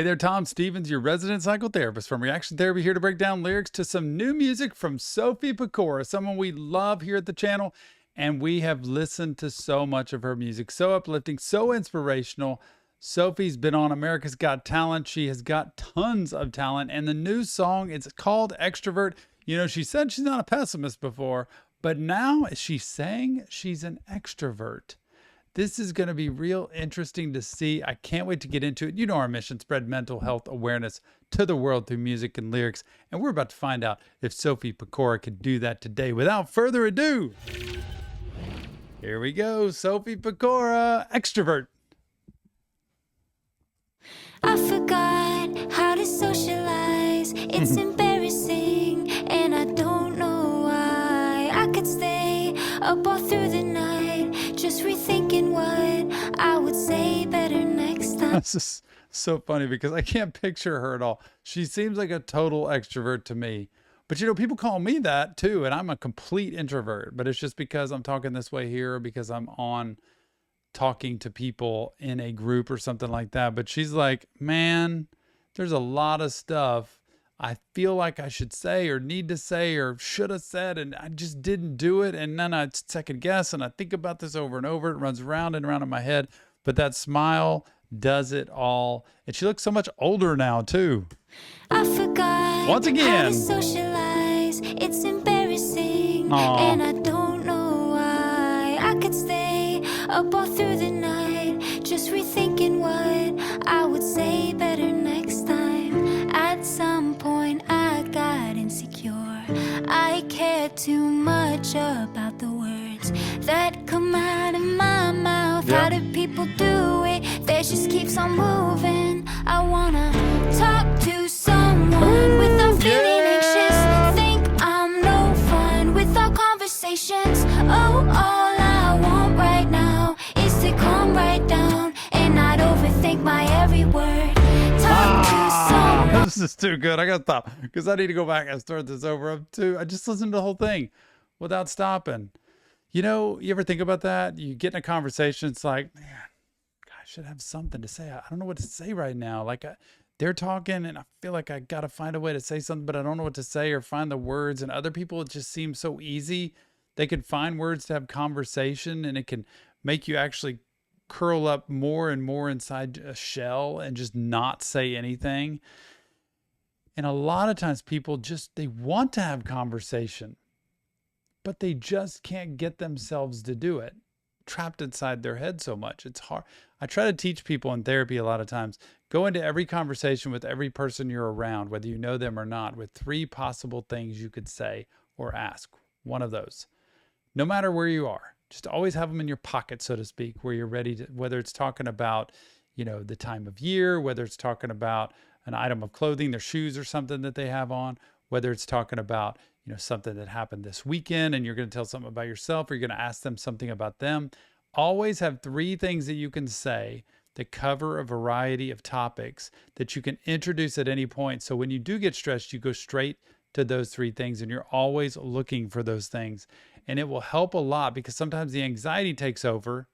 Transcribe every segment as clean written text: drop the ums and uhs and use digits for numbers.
Hey there, Tom Stevens, your resident psychotherapist from Reaction Therapy, here to break down lyrics to some new music from Sophie Pecora, someone we love here at the channel. And we have listened to so much of her music, so uplifting, so inspirational. Sophie's been on America's Got Talent. She has got tons of talent. And the new song, it's called Extrovert. You know, she said she's not a pessimist before, but now she's saying she's an extrovert. This is going to be real interesting to see. I can't wait to get into it. You know our mission, spread mental health awareness to the world through music and lyrics. And we're about to find out if Sophie Pecora could do that today. Without further ado, here we go. Sophie Pecora, Extrovert. I forgot how to socialize. It's embarrassing, and I don't know why. I could stay up all through the night, just rethinking what I would say better next time. This is so funny because I can't picture her at all. She seems like a total extrovert to me. But you know, people call me that too, and I'm a complete introvert. But it's just because I'm talking this way here, because I'm on talking to people in a group or something like that. But she's like, man, there's a lot of stuff I feel like I should say or need to say or should have said, and I just didn't do it. And then I second guess and I think about this over and over. It runs around and around in my head. But that smile does it all. And she looks so much older now too. I forgot Once again how to socialize. It's embarrassing, Aw. and I don't know why. I could stay up all through the night, just rethinking what I would say better next time. At some point I got insecure. I cared too much about the words that come out of my mouth. Yeah. How do people do it? They just keeps on moving. I wanna talk to someone without feeling anxious. Think I'm no fun without conversations. Oh, all I want right now is to calm right down and not overthink my every word. Talk to someone. This is too good. I gotta stop because I need to go back and start this over too. I just listened to the whole thing without stopping. You know, you ever think about that? You get in a conversation, it's like, man, I should have something to say. I don't know what to say right now. Like they're talking and I feel like I got to find a way to say something, but I don't know what to say or find the words. And other people, it just seems so easy. They can find words to have conversation, and it can make you actually curl up more and more inside a shell and just not say anything. And a lot of times people just, they want to have conversation, but they just can't get themselves to do it. Trapped inside their head so much. It's hard. I try to teach people in therapy a lot of times, go into every conversation with every person you're around, whether you know them or not, with 3 possible things you could say or ask. One of those, no matter where you are, just always have them in your pocket, so to speak, where you're ready to, whether it's talking about, you know, the time of year, whether it's talking about an item of clothing, their shoes or something that they have on, whether it's talking about, you know, something that happened this weekend and you're going to tell something about yourself, or you're going to ask them something about them. Always have 3 things that you can say that cover a variety of topics that you can introduce at any point. So when you do get stressed, you go straight to those 3 things, and you're always looking for those things. And it will help a lot, because sometimes the anxiety takes over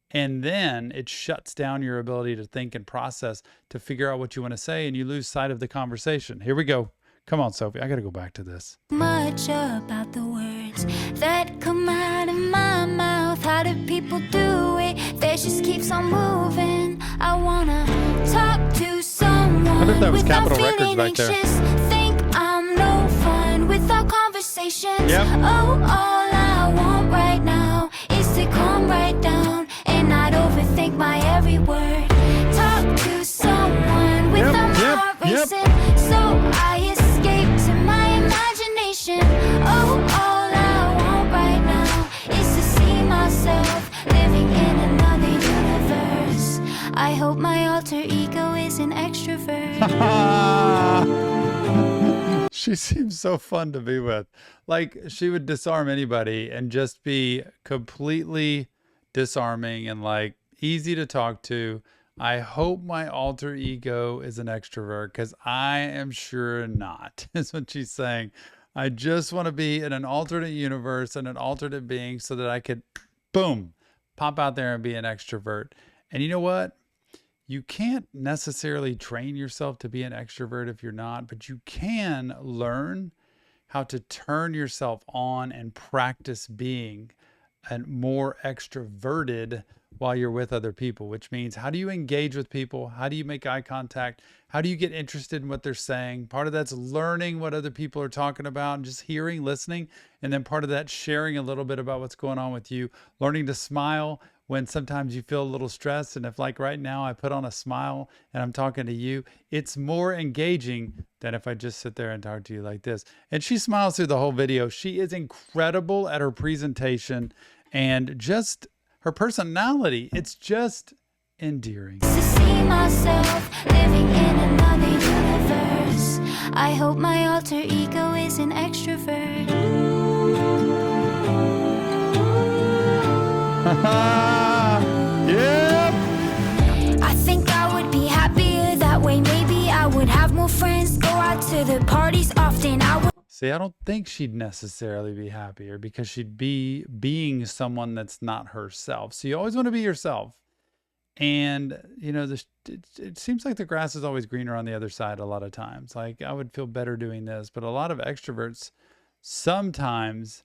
and then it shuts down your ability to think and process, to figure out what you want to say, and you lose sight of the conversation. Here we go. Come on, Sophie. I got to go back to this. Much about the words that come out of my mouth. How do people do it? They just keeps on moving. I wanna talk to someone. I wonder if that was without Capitol Records feeling back there. anxious. Think I'm no fun without conversations. Yep. Oh, all I want right now is to calm right down and not overthink my every word. Talk to someone without my heart racing. So I escape to my imagination. Oh, all I want right now is to see myself living in another universe. I hope my alter ego is an extrovert. She seems so fun to be with. Like, she would disarm anybody and just be completely disarming and like easy to talk to. I hope my alter ego is an extrovert, because I am sure not, is what she's saying. I just want to be in an alternate universe and an alternate being so that I could, boom, pop out there and be an extrovert. And you know what? you can't necessarily train yourself to be an extrovert if you're not, but you can learn how to turn yourself on and practice being and more extroverted while you're with other people, which means how do you engage with people? How do you make eye contact? How do you get interested in what they're saying? Part of that's learning what other people are talking about and just hearing, listening. And then part of that sharing a little bit about what's going on with you, learning to smile when sometimes you feel a little stressed. And if like right now I put on a smile and I'm talking to you, it's more engaging than if I just sit there and talk to you like this. And she smiles through the whole video. She is incredible at her presentation and just her personality. It's just endearing. To see myself living in another universe. I hope my alter ego is an extrovert. Yep. I think I would be happier that way. Maybe I would have more friends, go out to the parties often. I would. See, I don't think she'd necessarily be happier because she'd be being someone that's not herself. So you always want to be yourself. And, you know, it seems like the grass is always greener on the other side a lot of times. Like I would feel better doing this, but a lot of extroverts sometimes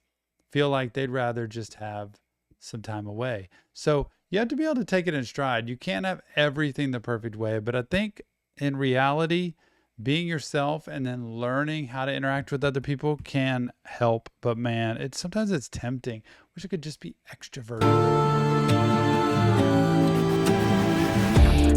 feel like they'd rather just have some time away. So you have to be able to take it in stride. You can't have everything the perfect way, but I think in reality, being yourself and then learning how to interact with other people can help. But man, sometimes it's tempting. Wish I could just be extroverted.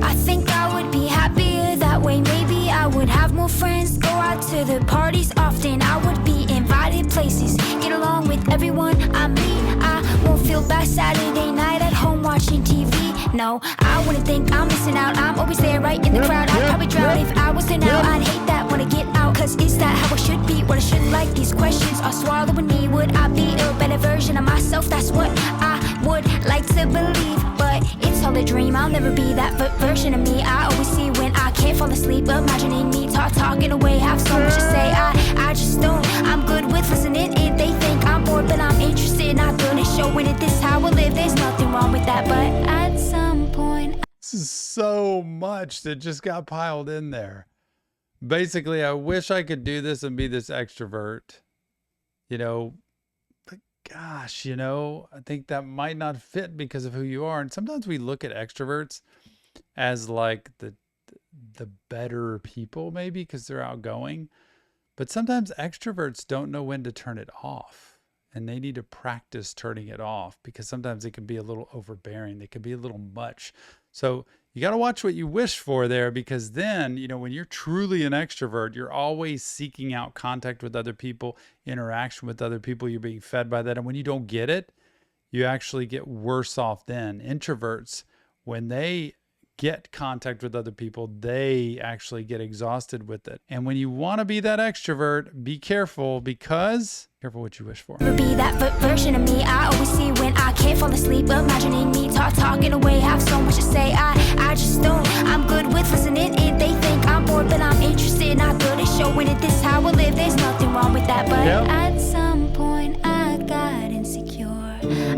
I think I would be happier that way. Maybe I would have more friends, go out to the parties often. I would be invited places, get along with everyone I meet. I won't feel bad Saturday night at home watching TV. No, I wouldn't think I'm missing out. I'm always there right in the crowd. I'd probably drown if I was there now. I'd hate that when I get out. Cause is that how I should be? What I should like? These questions are swallowing me. Would I be a better version of myself? That's what I would like to believe. But it's all a dream. I'll never be that version of me. I always see when I can't fall asleep, imagining me talking away, have so much to say. I just don't. I'm good with listening. If they think I'm bored, but I'm interested, not good at showing it. This how I live. There's nothing wrong with that. But at some point, This is so much that just got piled in there. Basically, I wish I could do this and be this extrovert, you know, but gosh, you know, I think that might not fit because of who you are. And sometimes we look at extroverts as like the better people, maybe because they're outgoing. But sometimes extroverts don't know when to turn it off, and they need to practice turning it off because sometimes it can be a little overbearing. They can be a little much. So you got to watch what you wish for there, because then, you know, when you're truly an extrovert, you're always seeking out contact with other people, interaction with other people. You're being fed by that. And when you don't get it, you actually get worse off then. Introverts, when they get contact with other people, they actually get exhausted with it. And when you want to be that extrovert, be careful, because careful what you wish for. never be that version of me. I always see when I can't fall asleep, imagining me talking away, have so much to say. I just don't. I'm good with listening. If they think I'm bored, but I'm interested, not good at showing it. This how I live. There's nothing wrong with that. But at some point, I got insecure.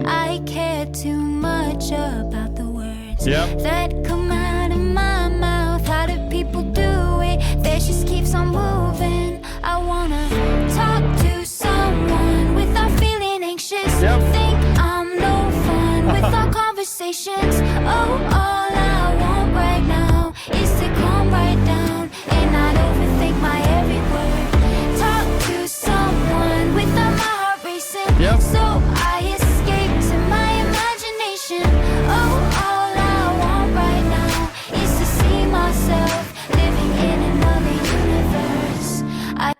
I cared too much about the words that come out of my mouth. How do people do it? That just keeps on moving. I wanna talk to someone without feeling anxious. Think I'm no fun with our conversations. Oh, all I want right now is to calm right down and not overthink my every word. Talk to someone without my heart racing. So I escape to my imagination. Oh, all I want right now is to see myself living in another universe.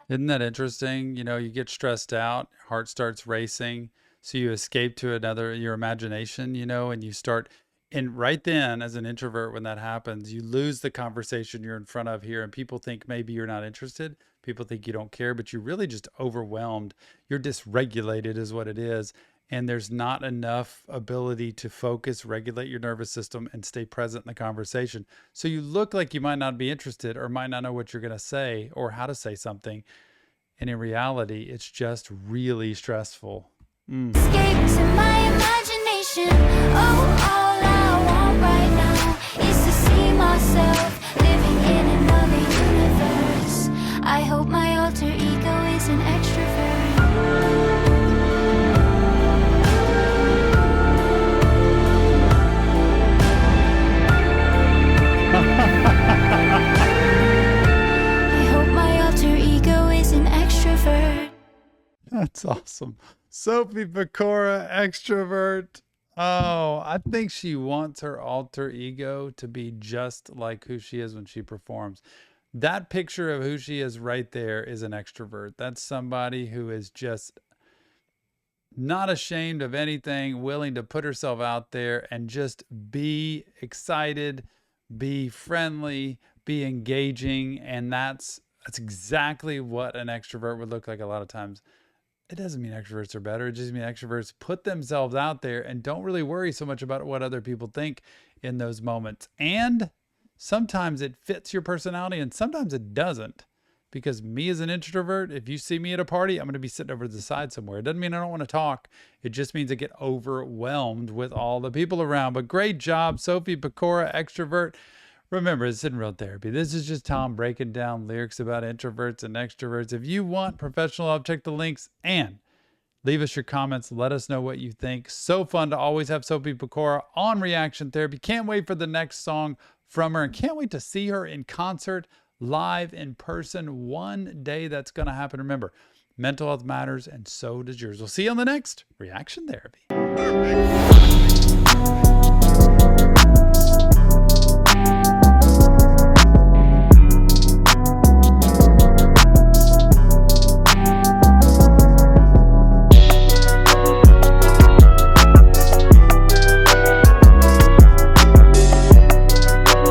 Isn't that interesting? You know, you get stressed out, heart starts racing. So you escape to your imagination, you know, and you start, and right then as an introvert, when that happens, you lose the conversation you're in front of here, and people think maybe you're not interested. People think you don't care, but you're really just overwhelmed. You're dysregulated is what it is. And there's not enough ability to focus, regulate your nervous system, and stay present in the conversation. So you look like you might not be interested or might not know what you're going to say or how to say something. And in reality, it's just really stressful. Escape to my imagination. Oh, all I want right now is to see my myself, living in another universe. I hope my alter ego is an extrovert. I hope my alter ego is an extrovert. That's awesome. Sophie Pecora Extrovert. Oh, I think she wants her alter ego to be just like who she is when she performs. That picture of who she is right there is an extrovert. That's somebody who is just not ashamed of anything, willing to put herself out there and just be excited, be friendly, be engaging. And that's exactly what an extrovert would look like a lot of times. It doesn't mean extroverts are better. It just means extroverts put themselves out there and don't really worry so much about what other people think in those moments. And sometimes it fits your personality and sometimes it doesn't. Because me as an introvert, if you see me at a party, I'm going to be sitting over to the side somewhere. It doesn't mean I don't want to talk. It just means I get overwhelmed with all the people around. But great job, Sophie Pecora Extrovert. Remember, it's in real therapy. This is just Tom breaking down lyrics about introverts and extroverts. If you want professional help, check the links and leave us your comments. Let us know what you think. So fun to always have Sophie Pecora on Reaction Therapy. Can't wait for the next song from her and can't wait to see her in concert, live in person. One day that's going to happen. Remember, mental health matters and so does yours. We'll see you on the next Reaction Therapy.